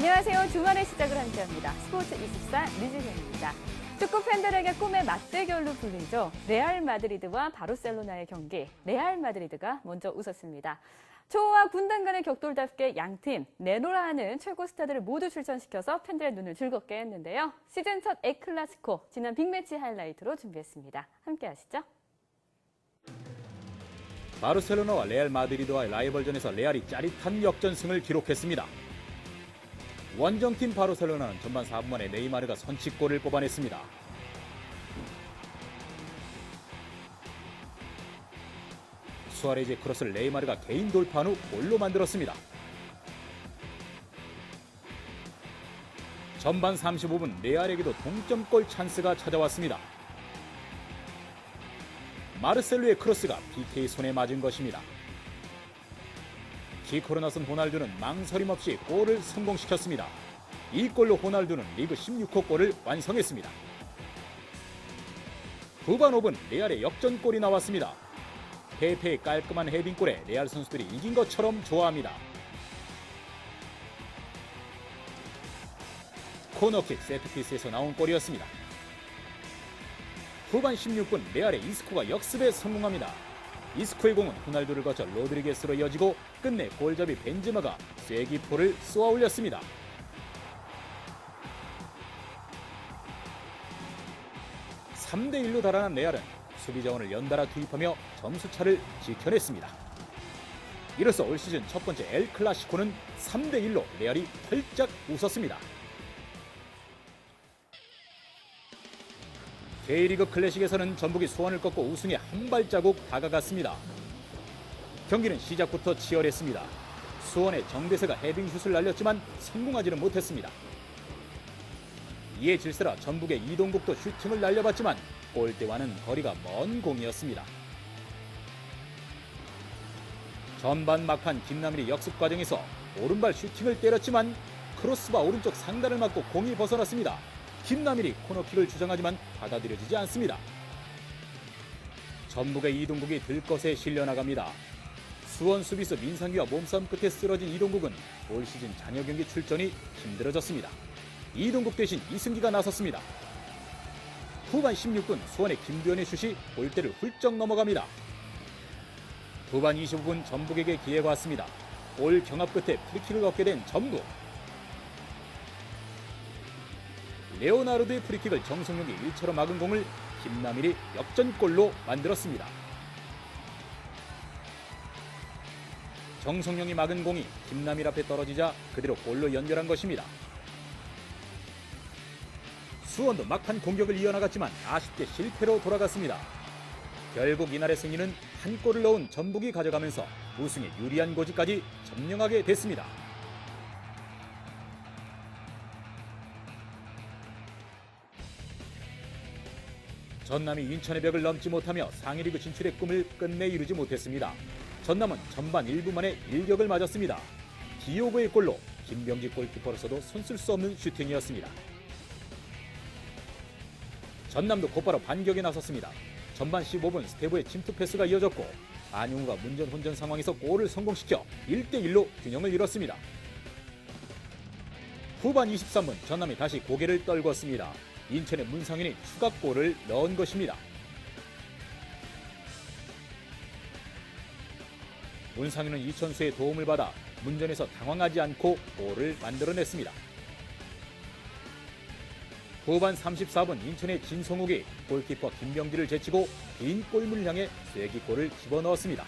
안녕하세요. 주말의 시작을 함께합니다. 스포츠24 류지현입니다. 축구 팬들에게 꿈의 맞대결로 불리죠. 레알 마드리드와 바르셀로나의 경기. 레알 마드리드가 먼저 웃었습니다. 초호와 군단 간의 격돌답게 양팀 내노라 하는 최고 스타들을 모두 출전시켜서 팬들의 눈을 즐겁게 했는데요. 시즌 첫 엘클라시코 지난 빅매치 하이라이트로 준비했습니다. 함께 하시죠. 바르셀로나와 레알 마드리드와의 라이벌전에서 레알이 짜릿한 역전승을 기록했습니다. 원정팀 바르셀로나는 전반 4분 만에 네이마르가 선취골을 뽑아냈습니다. 수아레즈의 크로스를 네이마르가 개인 돌파한 후 골로 만들었습니다. 전반 35분 레알에게도 동점골 찬스가 찾아왔습니다. 마르셀로의 크로스가 PK 손에 맞은 것입니다. 키커로 나선 호날두는 망설임 없이 골을 성공시켰습니다. 이 골로 호날두는 리그 16호 골을 완성했습니다. 후반 5분 레알의 역전골이 나왔습니다. 페페의 깔끔한 헤딩골에 레알 선수들이 이긴 것처럼 좋아합니다. 코너킥 세트피스에서 나온 골이었습니다. 후반 16분 레알의 이스코가 역습에 성공합니다. 이스코의 공은 호날두를 거쳐 로드리게스로 이어지고 끝내 골잡이 벤제마가 쐐기포를 쏘아 올렸습니다. (3대1로) 달아난 레알은 수비 자원을 연달아 투입하며 점수차를 지켜냈습니다. 이로써 올 시즌 첫 번째 엘클라시코는 (3대1로) 레알이 활짝 웃었습니다. K리그 클래식에서는 전북이 수원을 꺾고 우승에 한 발자국 다가갔습니다. 경기는 시작부터 치열했습니다. 수원의 정대세가 헤딩슛을 날렸지만 성공하지는 못했습니다. 이에 질세라 전북의 이동국도 슈팅을 날려봤지만 골대와는 거리가 먼 공이었습니다. 전반 막판 김남일이 역습 과정에서 오른발 슈팅을 때렸지만 크로스바 오른쪽 상단을 맞고 공이 벗어났습니다. 김남일이 코너킥을 주장하지만 받아들여지지 않습니다. 전북의 이동국이 들것에 실려나갑니다. 수원 수비수 민상기와 몸싸움 끝에 쓰러진 이동국은 올 시즌 잔여 경기 출전이 힘들어졌습니다. 이동국 대신 이승기가 나섰습니다. 후반 16분 수원의 김두현의 슛이 골대를 훌쩍 넘어갑니다. 후반 25분 전북에게 기회가 왔습니다. 골 경합 끝에 프리킥을 얻게 된 전북. 레오나르도의 프리킥을 정성용이 1차로 막은 공을 김남일이 역전골로 만들었습니다. 정성용이 막은 공이 김남일 앞에 떨어지자 그대로 골로 연결한 것입니다. 수원도 막판 공격을 이어나갔지만 아쉽게 실패로 돌아갔습니다. 결국 이날의 승리는 한 골을 넣은 전북이 가져가면서 우승에 유리한 고지까지 점령하게 됐습니다. 전남이 인천의 벽을 넘지 못하며 상위리그 진출의 꿈을 끝내 이루지 못했습니다. 전남은 전반 1분 만에 일격을 맞았습니다. 디오고의 골로 김병지 골키퍼로서도 손쓸 수 없는 슈팅이었습니다. 전남도 곧바로 반격에 나섰습니다. 전반 15분 스테보의 침투 패스가 이어졌고 안용우가 문전 혼전 상황에서 골을 성공시켜 1대1로 균형을 이뤘습니다. 후반 23분 전남이 다시 고개를 떨궜습니다. 인천의 문상윤이 추가골을 넣은 것입니다. 문상윤은 이천수의 도움을 받아 문전에서 당황하지 않고 골을 만들어냈습니다. 후반 34분 인천의 진성욱이 골키퍼 김병지를 제치고 빈 골문을 향해 쐐기골을 집어넣었습니다.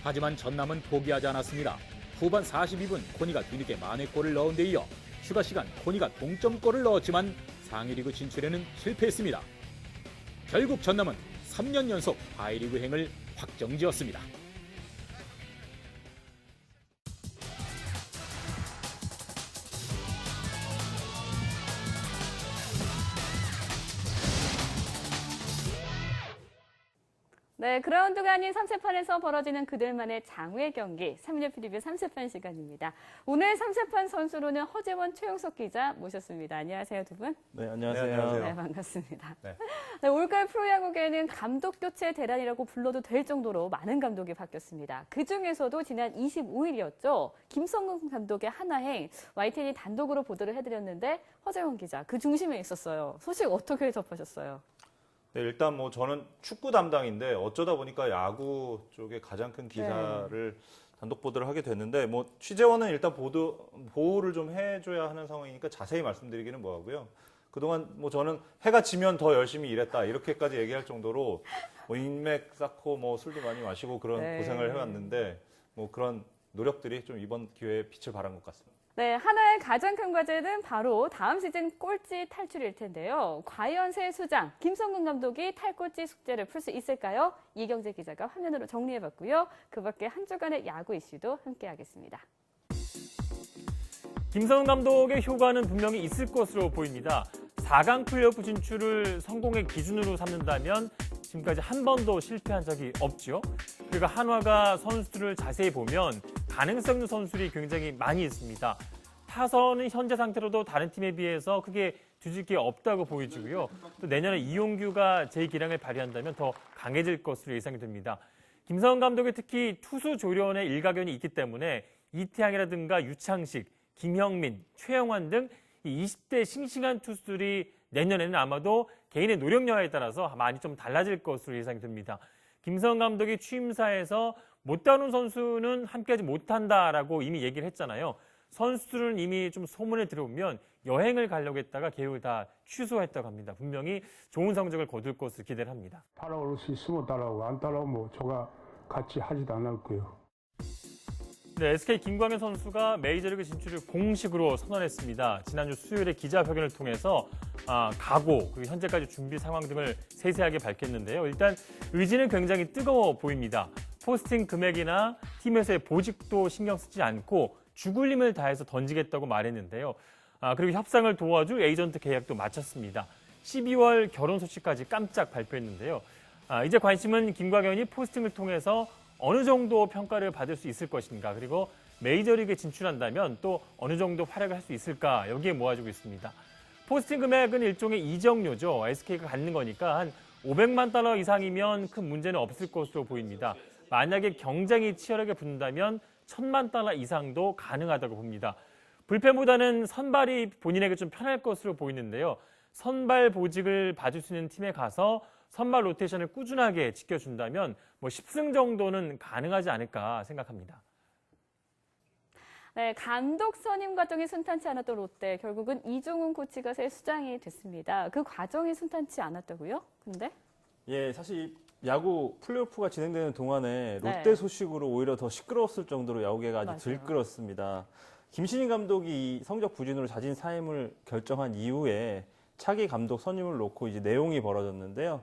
하지만 전남은 포기하지 않았습니다. 후반 42분 코니가 뒤늦게 만회골을 넣은 데 이어 추가 시간 코니가 동점골을 넣었지만 상위리그 진출에는 실패했습니다. 결국 전남은 3년 연속 하이리그 행을 확정지었습니다. 네, 그라운드가 아닌 3세판에서 벌어지는 그들만의 장외 경기, 3일 프리뷰 3세판 시간입니다. 오늘 3세판 선수로는 허재원, 최용석 기자 모셨습니다. 안녕하세요, 두 분. 네, 안녕하세요. 네, 안녕하세요. 네, 반갑습니다. 네. 네, 올가을 프로야구계에는 감독 교체 대란이라고 불러도 될 정도로 많은 감독이 바뀌었습니다. 그중에서도 지난 25일이었죠. 김성근 감독의 한화행 YTN이 단독으로 보도를 해드렸는데 허재원 기자 그 중심에 있었어요. 소식 어떻게 접하셨어요? 네, 일단 뭐 저는 축구 담당인데 어쩌다 보니까 야구 쪽에 가장 큰 기사를 단독 보도를 하게 됐는데 뭐 취재원은 일단 보호를 좀 해줘야 하는 상황이니까 자세히 말씀드리기는 뭐하고요. 그동안 뭐 저는 해가 지면 더 열심히 일했다 이렇게까지 얘기할 정도로 뭐 인맥 쌓고 뭐 술도 많이 마시고 그런 네. 고생을 해왔는데 뭐 그런 노력들이 좀 이번 기회에 빛을 발한 것 같습니다. 네, 하나의 가장 큰 과제는 바로 다음 시즌 꼴찌 탈출일 텐데요. 과연 새 수장 김성근 감독이 탈꼴찌 숙제를 풀 수 있을까요? 이경재 기자가 화면으로 정리해봤고요. 그 밖에 한 주간의 야구 이슈도 함께하겠습니다. 김성훈 감독의 효과는 분명히 있을 것으로 보입니다. 4강 플레이오프 진출을 성공의 기준으로 삼는다면 지금까지 한 번도 실패한 적이 없죠. 그리고 한화가 선수들을 자세히 보면 가능성 있는 선수들이 굉장히 많이 있습니다. 타선은 현재 상태로도 다른 팀에 비해서 크게 뒤질 게 없다고 보여지고요. 또 내년에 이용규가 제2기량을 발휘한다면 더 강해질 것으로 예상이 됩니다. 김성훈 감독이 특히 투수 조련의 일가견이 있기 때문에 이태양이라든가 유창식, 김형민, 최영환 등 20대 싱싱한 투수들이 내년에는 아마도 개인의 노력 여하에 따라서 많이 좀 달라질 것으로 예상이 됩니다. 김성훈 감독이 취임사에서 못 다룬 선수는 함께하지 못한다라고 이미 얘기를 했잖아요. 선수들은 이미 좀 소문을 들어보면 여행을 가려고 했다가 계획을 다 취소했다고 합니다. 분명히 좋은 성적을 거둘 것으로 기대를 합니다. 따라올 수 있으면 따라오고 안 따라오면 저가 같이 하지도 않을 거예요. 네, SK 김광현 선수가 메이저리그 진출을 공식으로 선언했습니다. 지난주 수요일에 기자회견을 통해서 각오, 그리고 현재까지 준비 상황 등을 세세하게 밝혔는데요. 일단 의지는 굉장히 뜨거워 보입니다. 포스팅 금액이나 팀에서의 보직도 신경 쓰지 않고 죽을 힘을 다해서 던지겠다고 말했는데요. 그리고 협상을 도와줄 에이전트 계약도 마쳤습니다. 12월 결혼 소식까지 깜짝 발표했는데요. 이제 관심은 김광현이 포스팅을 통해서 어느 정도 평가를 받을 수 있을 것인가, 그리고 메이저리그에 진출한다면 또 어느 정도 활약을 할 수 있을까, 여기에 모아지고 있습니다. 포스팅 금액은 일종의 이적료죠. SK가 갖는 거니까 한 500만 달러 이상이면 큰 문제는 없을 것으로 보입니다. 만약에 경쟁이 치열하게 붙는다면 1000만 달러 이상도 가능하다고 봅니다. 불펜보다는 선발이 본인에게 좀 편할 것으로 보이는데요. 선발 보직을 봐줄 수 있는 팀에 가서 선발 로테이션을 꾸준하게 지켜준다면 뭐 10승 정도는 가능하지 않을까 생각합니다. 네, 감독 선임 과정이 순탄치 않았던 롯데, 결국은 이종훈 코치가 새 수장이 됐습니다. 그 과정이 순탄치 않았다고요? 근데? 예, 사실 야구 플레이오프가 진행되는 동안에 롯데 네. 소식으로 오히려 더 시끄러웠을 정도로 야구계가 아주 맞아요. 들끓었습니다. 김신희 감독이 이 성적 부진으로 자진 사임을 결정한 이후에 차기 감독 선임을 놓고 이제 내용이 벌어졌는데요.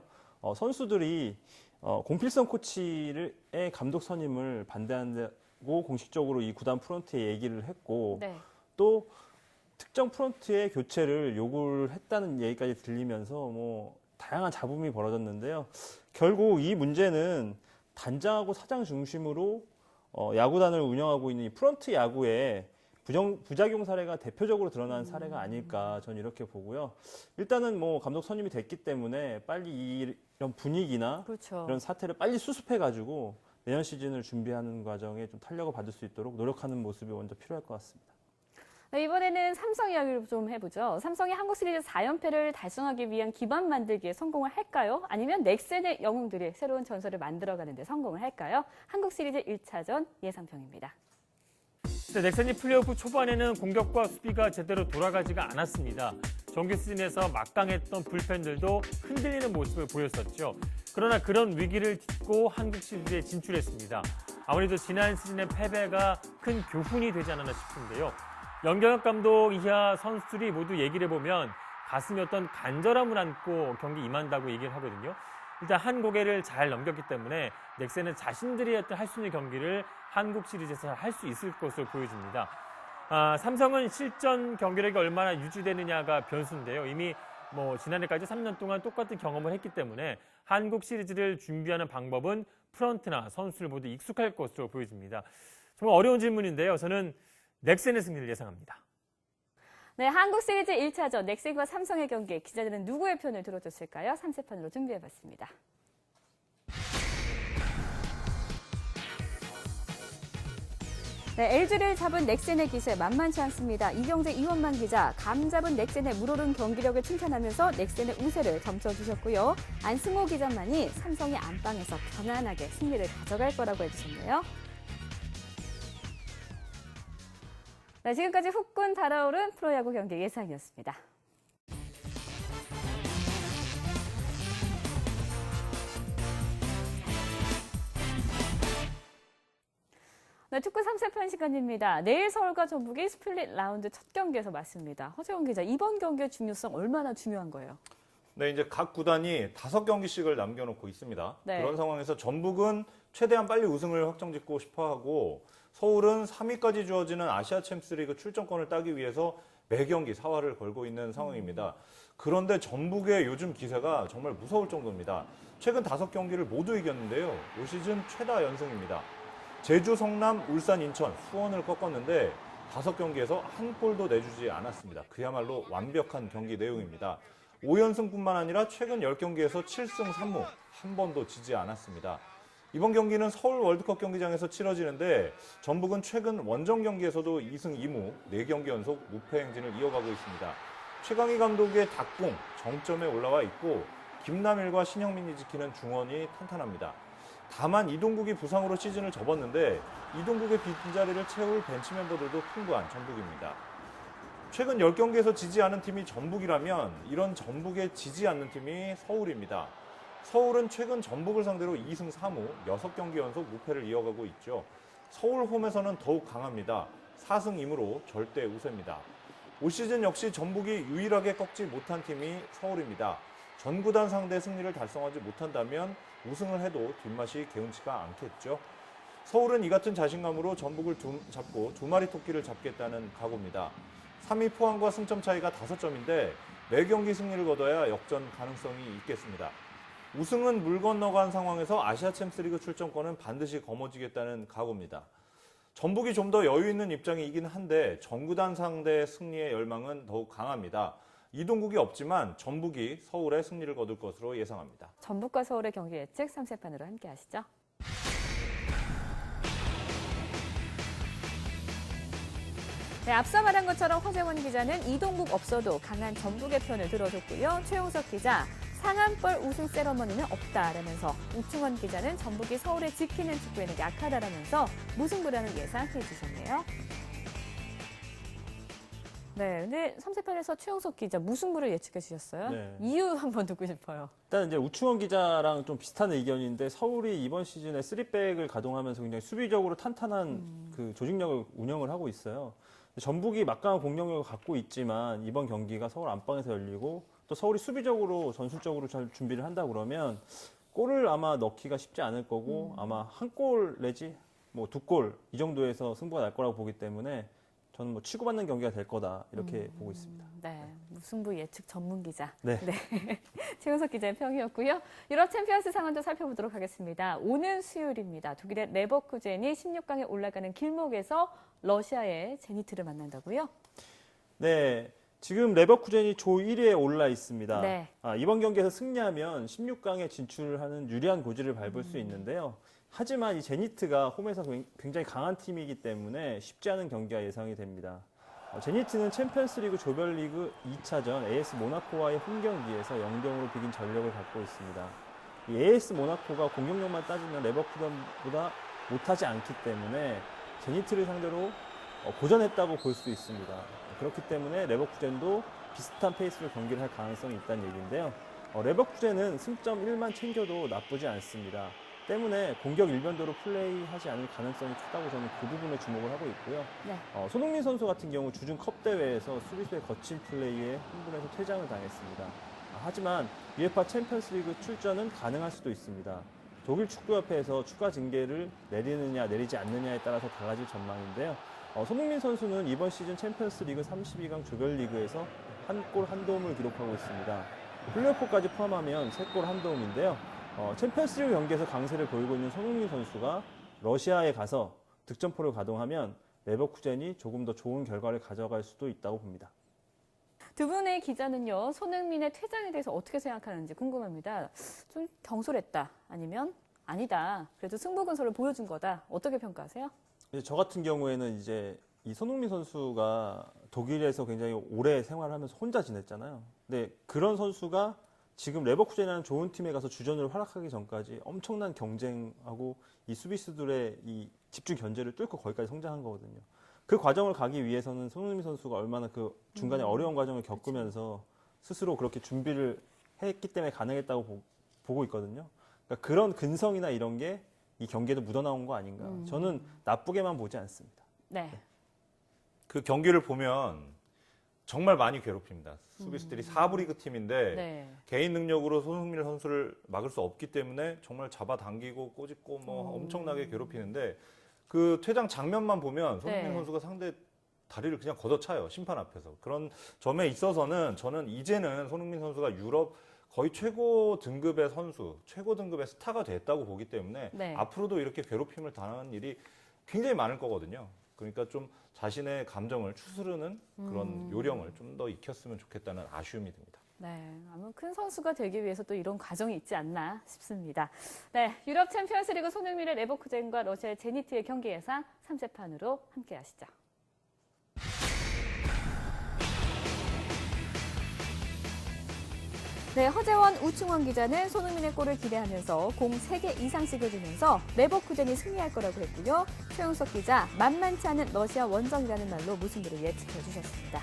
선수들이 공필성 코치의 감독 선임을 반대한다고 공식적으로 이 구단 프런트에 얘기를 했고 네. 또 특정 프런트의 교체를 요구를 했다는 얘기까지 들리면서 뭐 다양한 잡음이 벌어졌는데요. 결국 이 문제는 단장하고 사장 중심으로 야구단을 운영하고 있는 이 프런트 야구에 부작용 사례가 대표적으로 드러난 사례가 아닐까 저는 이렇게 보고요. 일단은 뭐 감독 선임이 됐기 때문에 빨리 이런 분위기나 그렇죠. 이런 사태를 빨리 수습해가지고 내년 시즌을 준비하는 과정에 좀 탄력을 받을 수 있도록 노력하는 모습이 먼저 필요할 것 같습니다. 네, 이번에는 삼성 이야기를 좀 해보죠. 삼성이 한국 시리즈 4연패를 달성하기 위한 기반 만들기에 성공을 할까요? 아니면 넥센의 영웅들이 새로운 전설을 만들어가는 데 성공을 할까요? 한국 시리즈 1차전 예상평입니다. 네, 넥센이 플레이오프 초반에는 공격과 수비가 제대로 돌아가지가 않았습니다. 정규 시즌에서 막강했던 불펜들도 흔들리는 모습을 보였었죠. 그러나 그런 위기를 딛고 한국 시리즈에 진출했습니다. 아무래도 지난 시즌의 패배가 큰 교훈이 되지 않았나 싶은데요. 연경혁 감독 이하 선수들이 모두 얘기를 해보면 가슴에 어떤 간절함을 안고 경기 임한다고 얘기를 하거든요. 일단 한 고개를 잘 넘겼기 때문에 넥센은 자신들이 할 수 있는 경기를 한국 시리즈에서 할 수 있을 것으로 보여집니다. 삼성은 실전 경기력이 얼마나 유지되느냐가 변수인데요. 이미 지난해까지 3년 동안 똑같은 경험을 했기 때문에 한국 시리즈를 준비하는 방법은 프런트나 선수를 모두 익숙할 것으로 보여집니다. 정말 어려운 질문인데요. 저는 넥센의 승리를 예상합니다. 네, 한국 시리즈 1차전 넥센과 삼성의 경기 기자들은 누구의 편을 들어줬을까요? 3세판으로 준비해봤습니다. 네, LG를 잡은 넥센의 기세 만만치 않습니다. 이경재, 이원만 기자, 감 잡은 넥센의 물오른 경기력을 칭찬하면서 넥센의 우세를 점쳐주셨고요. 안승호 기자만이 삼성이 안방에서 편안하게 승리를 가져갈 거라고 해주셨네요. 네, 지금까지 후끈 달아오른 프로야구 경기 예상이었습니다. 네, 축구 3세판 시간입니다. 내일 서울과 전북이 스플릿 라운드 첫 경기에서 맞습니다. 허재원 기자, 이번 경기의 중요성 얼마나 중요한 거예요? 네, 이제 각 구단이 5경기씩을 남겨놓고 있습니다. 네. 그런 상황에서 전북은 최대한 빨리 우승을 확정짓고 싶어하고 서울은 3위까지 주어지는 아시아 챔스리그 출전권을 따기 위해서 매경기 사활을 걸고 있는 상황입니다. 그런데 전북의 요즘 기세가 정말 무서울 정도입니다. 최근 5경기를 모두 이겼는데요. 올 시즌 최다 연승입니다. 제주, 성남, 울산, 인천, 수원을 꺾었는데 5경기에서 한 골도 내주지 않았습니다. 그야말로 완벽한 경기 내용입니다. 5연승뿐만 아니라 최근 10경기에서 7승 3무, 한 번도 지지 않았습니다. 이번 경기는 서울 월드컵 경기장에서 치러지는데 전북은 최근 원정 경기에서도 2승 2무, 4경기 연속 무패 행진을 이어가고 있습니다. 최강희 감독의 닭공 정점에 올라와 있고 김남일과 신형민이 지키는 중원이 탄탄합니다. 다만 이동국이 부상으로 시즌을 접었는데 이동국의 빈자리를 채울 벤치 멤버들도 풍부한 전북입니다. 최근 10경기에서 지지 않은 팀이 전북이라면 이런 전북에 지지 않는 팀이 서울입니다. 서울은 최근 전북을 상대로 2승 3무, 6경기 연속 무패를 이어가고 있죠. 서울 홈에서는 더욱 강합니다. 4승 2무로 절대 우세입니다. 올 시즌 역시 전북이 유일하게 꺾지 못한 팀이 서울입니다. 전 구단 상대 승리를 달성하지 못한다면 우승을 해도 뒷맛이 개운치가 않겠죠. 서울은 이 같은 자신감으로 전북을 잡고 2마리 토끼를 잡겠다는 각오입니다. 3위 포항과 승점 차이가 5점인데 매경기 승리를 거둬야 역전 가능성이 있겠습니다. 우승은 물 건너간 상황에서 아시아 챔스리그 출전권은 반드시 거머쥐겠다는 각오입니다. 전북이 좀 더 여유 있는 입장이긴 한데 전구단 상대 승리의 열망은 더욱 강합니다. 이동국이 없지만 전북이 서울의 승리를 거둘 것으로 예상합니다. 전북과 서울의 경기 예측 3세판으로 함께 하시죠. 네, 앞서 말한 것처럼 허재원 기자는 이동국 없어도 강한 전북의 편을 들어줬고요. 최용석 기자, 상한벌 우승 세러머니는 없다라면서 우충원 기자는 전북이 서울을 지키는 축구에는 약하다라면서 무승부라는 예상해 주셨네요. 네, 근데 3세판에서 최용석 기자 무승부를 예측해 주셨어요. 네. 이유 한번 듣고 싶어요. 일단 이제 우충원 기자랑 좀 비슷한 의견인데 서울이 이번 시즌에 3백을 가동하면서 굉장히 수비적으로 탄탄한 그 조직력을 운영을 하고 있어요. 전북이 막강한 공격력을 갖고 있지만 이번 경기가 서울 안방에서 열리고 또 서울이 수비적으로 전술적으로 잘 준비를 한다 그러면 골을 아마 넣기가 쉽지 않을 거고 아마 한 골 내지 뭐 2골 이 정도에서 승부가 날 거라고 보기 때문에 저는 뭐 치고받는 경기가 될 거다 이렇게 보고 있습니다. 네, 무승부 예측 전문 기자. 네. 최용석 기자의 평이었고요. 유럽 챔피언스 상황도 살펴보도록 하겠습니다. 오는 수요일입니다. 독일의 레버쿠젠이 16강에 올라가는 길목에서 러시아의 제니트를 만난다고요? 네. 지금 레버쿠젠이 조 1위에 올라 있습니다. 네. 이번 경기에서 승리하면 16강에 진출하는 유리한 고지를 밟을 수 있는데요. 하지만 이 제니트가 홈에서 굉장히 강한 팀이기 때문에 쉽지 않은 경기가 예상이 됩니다. 제니트는 챔피언스리그 조별리그 2차전 AS 모나코와의 홈 경기에서 0대0으로 비긴 전력을 갖고 있습니다. 이 AS 모나코가 공격력만 따지면 레버쿠젠보다 못하지 않기 때문에 제니트를 상대로 고전했다고 볼 수 있습니다. 그렇기 때문에 레버쿠젠도 비슷한 페이스로 경기를 할 가능성이 있다는 얘기인데요. 레버쿠젠은 승점 1만 챙겨도 나쁘지 않습니다. 때문에 공격 일변도로 플레이하지 않을 가능성이 크다고 저는 그 부분에 주목을 하고 있고요. 네. 손흥민 선수 같은 경우 주중 컵 대회에서 수비수의 거친 플레이에 흥분해서 퇴장을 당했습니다. 하지만 UEFA 챔피언스리그 출전은 가능할 수도 있습니다. 독일 축구협회에서 추가 징계를 내리느냐 내리지 않느냐에 따라서 달라질 전망인데요. 손흥민 선수는 이번 시즌 챔피언스리그 32강 조별리그에서 1골 1도움을 기록하고 있습니다. 플레이오프까지 포함하면 3골 1도움인데요. 챔피언스리그 경기에서 강세를 보이고 있는 손흥민 선수가 러시아에 가서 득점포를 가동하면 레버쿠젠이 조금 더 좋은 결과를 가져갈 수도 있다고 봅니다. 두 분의 기자는요, 손흥민의 퇴장에 대해서 어떻게 생각하는지 궁금합니다. 좀 경솔했다, 아니면 아니다, 그래도 승부근소를 보여준 거다, 어떻게 평가하세요? 저 같은 경우에는 이제 이 손흥민 선수가 독일에서 굉장히 오래 생활하면서 혼자 지냈잖아요. 근데 그런 선수가 지금 레버쿠젠이라는 좋은 팀에 가서 주전으로 활약하기 전까지 엄청난 경쟁하고 이 수비수들의 이 집중 견제를 뚫고 거기까지 성장한 거거든요. 그 과정을 가기 위해서는 손흥민 선수가 얼마나 그 중간에 어려운 과정을 겪으면서 스스로 그렇게 준비를 했기 때문에 가능했다고 보고 있거든요. 그러니까 그런 근성이나 이런 게 이 경기에도 묻어나온 거 아닌가. 저는 나쁘게만 보지 않습니다. 네. 그 경기를 보면 정말 많이 괴롭힙니다. 수비수들이 4부 리그 팀인데 네. 개인 능력으로 손흥민 선수를 막을 수 없기 때문에 정말 잡아당기고 꼬집고 뭐 엄청나게 괴롭히는데 그 퇴장 장면만 보면 손흥민 네. 선수가 상대 다리를 그냥 걷어차요. 심판 앞에서. 그런 점에 있어서는 저는 이제는 손흥민 선수가 유럽 거의 최고 등급의 선수, 최고 등급의 스타가 됐다고 보기 때문에 네. 앞으로도 이렇게 괴롭힘을 당하는 일이 굉장히 많을 거거든요. 그러니까 좀 자신의 감정을 추스르는 그런 요령을 좀 더 익혔으면 좋겠다는 아쉬움이 듭니다. 네, 아무 큰 선수가 되기 위해서 또 이런 과정이 있지 않나 싶습니다. 네, 유럽 챔피언스리그 손흥민의 레버쿠젠과 러시아의 제니트의 경기 예상 3세판으로 함께 하시죠. 네, 허재원, 우충원 기자는 손흥민의 골을 기대하면서 공 3개 이상씩을 주면서 레버쿠젠이 승리할 거라고 했고요. 최용석 기자, 만만치 않은 러시아 원정이라는 말로 무승부를 예측해 주셨습니다.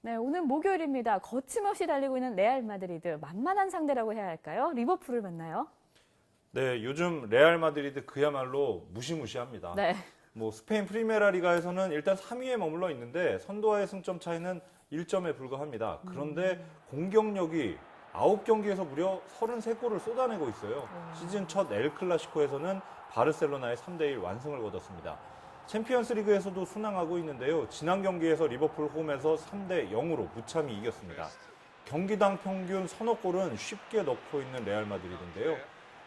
네, 오늘 목요일입니다. 거침없이 달리고 있는 레알 마드리드, 만만한 상대라고 해야 할까요? 리버풀을 만나요. 네, 요즘 레알 마드리드 그야말로 무시무시합니다. 네. 뭐 스페인 프리메라 리가에서는 일단 3위에 머물러 있는데 선두와의 승점 차이는 1점에 불과합니다. 그런데 공격력이 9경기에서 무려 33골을 쏟아내고 있어요. 시즌 첫 엘 클라시코에서는 바르셀로나의 3대1 완승을 거뒀습니다. 챔피언스 리그에서도 순항하고 있는데요. 지난 경기에서 리버풀 홈에서 3대0으로 무참히 이겼습니다. 경기당 평균 서너 골은 쉽게 넣고 있는 레알 마드리드인데요.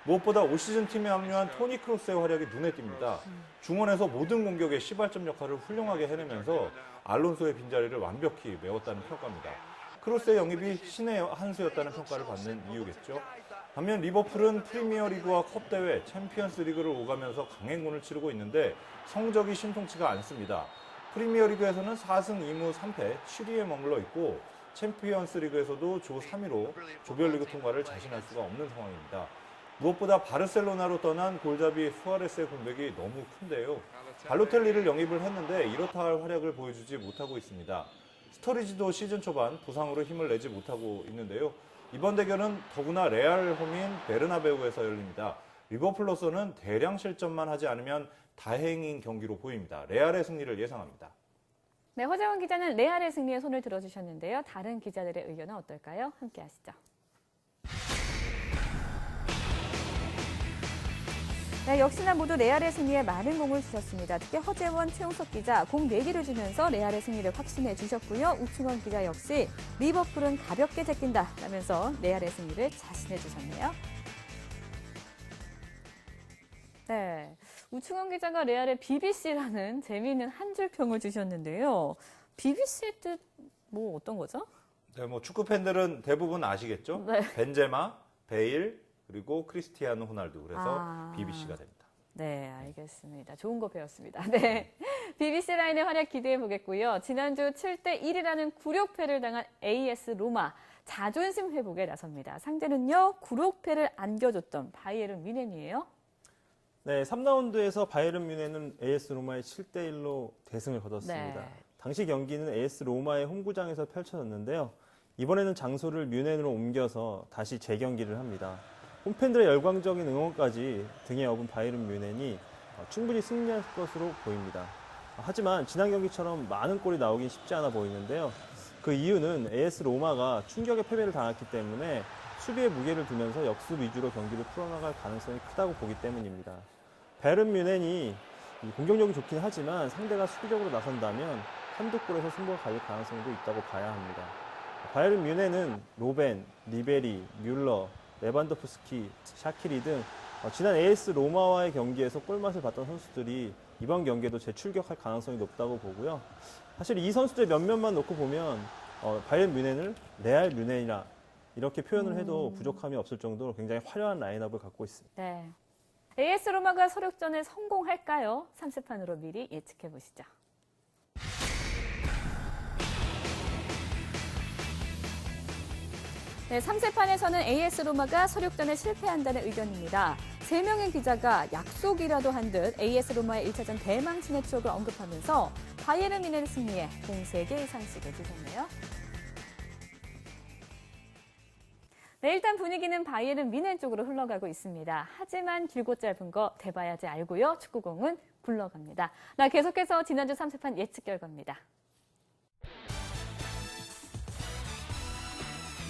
무엇보다 올 시즌 팀에 합류한 토니 크로스의 활약이 눈에 띕니다. 중원에서 모든 공격의 시발점 역할을 훌륭하게 해내면서 알론소의 빈자리를 완벽히 메웠다는 평가입니다. 크로스의 영입이 신의 한 수였다는 평가를 받는 이유겠죠. 반면 리버풀은 프리미어리그와 컵대회, 챔피언스 리그를 오가면서 강행군을 치르고 있는데 성적이 심통치가 않습니다. 프리미어리그에서는 4승 2무 3패, 7위에 머물러 있고 챔피언스 리그에서도 조 3위로 조별리그 통과를 자신할 수가 없는 상황입니다. 무엇보다 바르셀로나로 떠난 골잡이 수아레스의 공백이 너무 큰데요. 발로텔리를 영입을 했는데 이렇다 할 활약을 보여주지 못하고 있습니다. 스터리지도 시즌 초반 부상으로 힘을 내지 못하고 있는데요. 이번 대결은 더구나 레알 홈인 베르나베우에서 열립니다. 리버풀로서는 대량 실점만 하지 않으면 다행인 경기로 보입니다. 레알의 승리를 예상합니다. 네, 허재원 기자는 레알의 승리에 손을 들어주셨는데요. 다른 기자들의 의견은 어떨까요? 함께 하시죠. 네, 역시나 모두 레알의 승리에 많은 공을 주셨습니다. 특히 허재원, 최용석 기자 공 4개를 주면서 레알의 승리를 확신해 주셨고요. 우충원 기자 역시 리버풀은 가볍게 제낀다 라면서 레알의 승리를 자신해 주셨네요. 네, 우충원 기자가 레알의 BBC라는 재미있는 한 줄 평을 주셨는데요. BBC의 뜻 뭐 어떤 거죠? 네, 뭐 축구 팬들은 대부분 아시겠죠? 네. 벤제마, 베일, 그리고 크리스티아노 호날두. 그래서 BBC가 됩니다. 네, 알겠습니다. 좋은 거 배웠습니다. 네, BBC 라인의 활약 기대해 보겠고요. 지난주 7대1이라는 굴욕패를 당한 AS 로마, 자존심 회복에 나섭니다. 상대는요, 굴욕패를 안겨줬던 바이에른 뮌헨이에요. 네, 3라운드에서 바이에른 뮌헨은 AS 로마의 7대1로 대승을 거뒀습니다. 네. 당시 경기는 AS 로마의 홈구장에서 펼쳐졌는데요. 이번에는 장소를 뮌헨으로 옮겨서 다시 재경기를 합니다. 홈팬들의 열광적인 응원까지 등에 업은 바이에른 뮌헨이 충분히 승리할 것으로 보입니다. 하지만 지난 경기처럼 많은 골이 나오긴 쉽지 않아 보이는데요. 그 이유는 AS 로마가 충격의 패배를 당했기 때문에 수비에 무게를 두면서 역습 위주로 경기를 풀어나갈 가능성이 크다고 보기 때문입니다. 바이에른 뮌헨이 공격력이 좋긴 하지만 상대가 수비적으로 나선다면 한두 골에서 승부가 갈릴 가능성도 있다고 봐야 합니다. 바이에른 뮌헨은 로벤, 리베리, 뮬러, 레반도프스키, 샤키리 등 지난 AS 로마와의 경기에서 골맛을 봤던 선수들이 이번 경기에도 재출격할 가능성이 높다고 보고요. 사실 이 선수들 몇몇만 놓고 보면 바이에른 뮌헨을 레알 뮌헨이라 이렇게 표현을 해도 부족함이 없을 정도로 굉장히 화려한 라인업을 갖고 있습니다. 네. AS 로마가 서력전에 성공할까요? 3세판으로 미리 예측해 보시죠. 네, 3세판에서는 AS 로마가 서력전에 실패한다는 의견입니다. 3명의 기자가 약속이라도 한 듯 AS 로마의 1차전 대망신의 추억을 언급하면서 바이에른 뮌헨 승리에 공 3개 이상씩을 주셨네요. 네, 일단 분위기는 바이에른 뮌헨 쪽으로 흘러가고 있습니다. 하지만 길고 짧은 거 대봐야지 알고요. 축구공은 굴러갑니다. 계속해서 지난주 3세판 예측 결과입니다.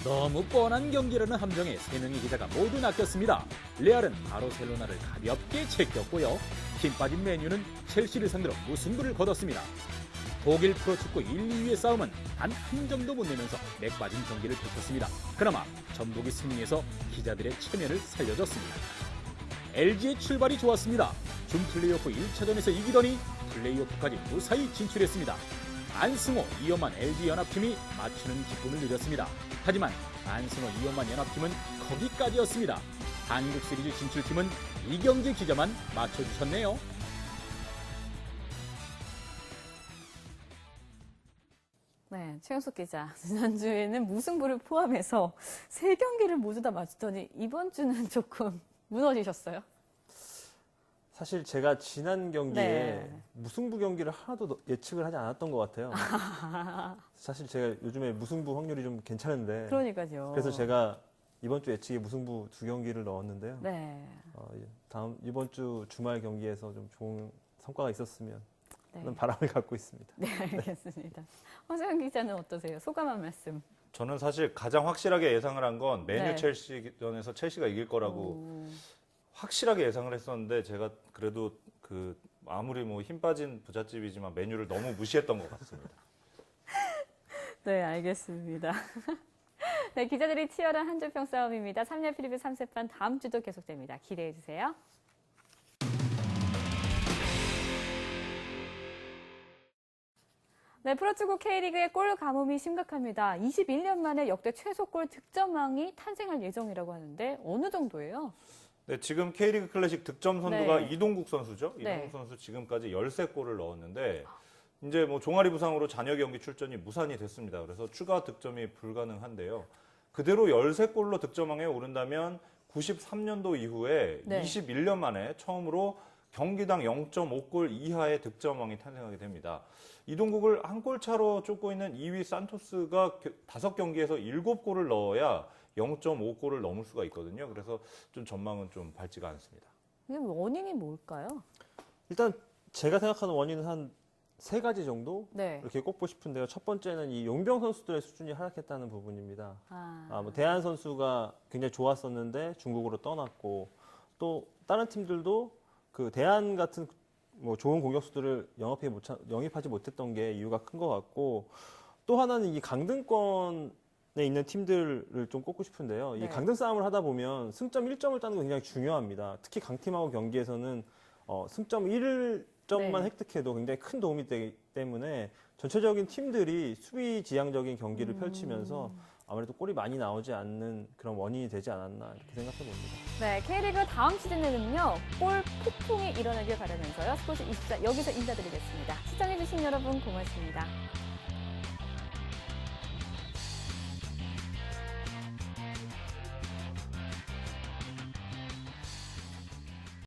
너무 뻔한 경기라는 함정에 3명의 기자가 모두 낚였습니다. 레알은 바르셀로나를 가볍게 제꼈고요. 힘 빠진 맨유는 첼시를 상대로 무승부를 거뒀습니다. 독일 프로축구 1, 2위의 싸움은 단 한 점도 못 내면서 맥 빠진 경기를 펼쳤습니다. 그나마 전북이 승리해서 기자들의 체면을 살려줬습니다. LG의 출발이 좋았습니다. 준 플레이오프 1차전에서 이기더니 플레이오프까지 무사히 진출했습니다. 안승호, 이엄만 LG 연합팀이 맞추는 기쁨을 누렸습니다. 하지만 안승호, 이엄만 연합팀은 거기까지였습니다. 한국 시리즈 진출팀은 이경재 기자만 맞춰주셨네요. 네, 최영석 기자. 지난주에는 무승부를 포함해서 3경기를 모두 다 맞추더니 이번 주는 조금 무너지셨어요? 사실 제가 지난 경기에 네. 무승부 경기를 하나도 예측을 하지 않았던 것 같아요. 사실 제가 요즘에 무승부 확률이 좀 괜찮은데. 그러니까요. 그래서 제가 이번 주 예측에 무승부 2경기를 넣었는데요. 네. 이번 주 주말 경기에서 좀 좋은 성과가 있었으면 네. 하는 바람을 갖고 있습니다. 네, 알겠습니다. 허세영 기자는 어떠세요? 소감 한 말씀. 저는 사실 가장 확실하게 예상을 한 건 메뉴 네. 첼시전에서 첼시가 이길 거라고 확실하게 예상을 했었는데 제가 그래도 아무리 힘 빠진 부잣집이지만 메뉴를 너무 무시했던 것 같습니다. 네, 알겠습니다. 네, 기자들이 치열한 한 주평 싸움입니다. 3년 프리뷰 3세판 다음 주도 계속됩니다. 기대해 주세요. 네, 프로축구 K리그의 골 가뭄이 심각합니다. 21년 만에 역대 최소골 득점왕이 탄생할 예정이라고 하는데 어느 정도예요? 네, 지금 K리그 클래식 득점 선두가 네. 이동국 선수죠. 네. 이동국 선수 지금까지 13골을 넣었는데 이제 종아리 부상으로 잔여 경기 출전이 무산이 됐습니다. 그래서 추가 득점이 불가능한데요. 그대로 13골로 득점왕에 오른다면 93년도 이후에 네. 21년 만에 처음으로 경기당 0.5골 이하의 득점왕이 탄생하게 됩니다. 이동국을 한 골 차로 쫓고 있는 2위 산토스가 5경기에서 7골을 넣어야 0.5골을 넘을 수가 있거든요. 그래서 좀 전망은 좀 밝지가 않습니다. 이게 원인이 뭘까요? 일단 제가 생각하는 원인은 한 3가지 정도 네. 이렇게 꼽고 싶은데요. 첫 번째는 이 용병 선수들의 수준이 하락했다는 부분입니다. 대한 선수가 굉장히 좋았었는데 중국으로 떠났고 또 다른 팀들도 대한 같은 좋은 공격수들을 영입하지 못했던 게 이유가 큰 것 같고 또 하나는 이 강등권에 있는 팀들을 좀 꼽고 싶은데요. 네. 이 강등 싸움을 하다 보면 승점 1점을 따는 건 굉장히 중요합니다. 특히 강팀하고 경기에서는 승점 1점만 네. 획득해도 굉장히 큰 도움이 되기 때문에 전체적인 팀들이 수비 지향적인 경기를 펼치면서 아무래도 골이 많이 나오지 않는 그런 원인이 되지 않았나 이렇게 생각해 봅니다. 네, K리그 다음 시즌에는요, 골 폭풍이 일어나길 바라면서요. 스포츠 24 여기서 인사드리겠습니다. 시청해주신 여러분 고맙습니다.